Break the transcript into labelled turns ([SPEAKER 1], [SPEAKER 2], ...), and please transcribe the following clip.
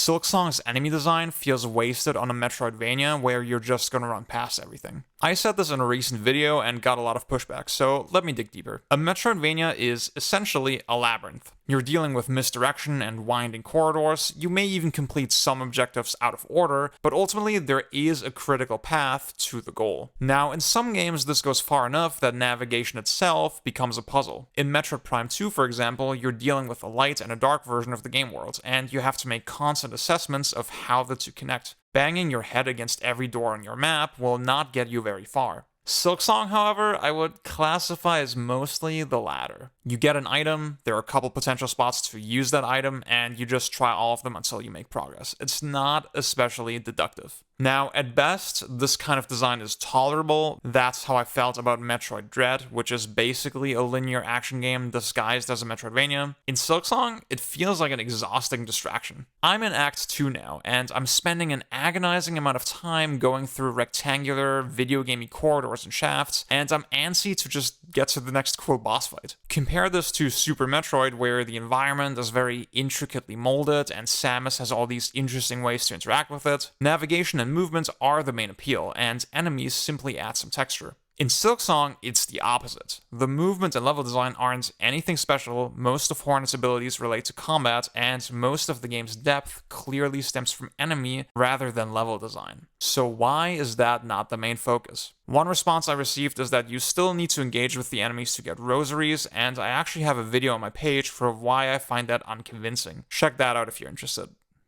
[SPEAKER 1] Silksong's enemy design feels wasted on a Metroidvania where you're just gonna run past everything. I said this in a recent video and got a lot of pushback, so let me dig deeper. A Metroidvania is essentially a labyrinth. You're dealing with misdirection and winding corridors, you may even complete some objectives out of order, but ultimately there is a critical path to the goal. Now, in some games this goes far enough that navigation itself becomes a puzzle. In Metroid Prime 2, for example, you're dealing with a light and a dark version of the game world, and you have to make constant assessments of how the two connect. Banging your head against every door on your map will not get you very far. Silksong, however, I would classify as mostly the latter. You get an item, there are a couple potential spots to use that item, and you just try all of them until you make progress. It's not especially deductive. Now, at best, this kind of design is tolerable. That's how I felt about Metroid Dread, which is basically a linear action game disguised as a Metroidvania. In Silksong, it feels like an exhausting distraction. I'm in Act 2 now, and I'm spending an agonizing amount of time going through rectangular, video gamey corridors and shafts, and I'm antsy to just get to the next cool boss fight. Compare this to Super Metroid, where the environment is very intricately molded, and Samus has all these interesting ways to interact with it. Navigation and movements are the main appeal, and enemies simply add some texture. In Silksong, it's the opposite. The movement and level design aren't anything special, most of Hornet's abilities relate to combat, and most of the game's depth clearly stems from enemy rather than level design. So why is that not the main focus? One response I received is that you still need to engage with the enemies to get rosaries, and I actually have a video on my page for why I find that unconvincing. Check that out if you're interested.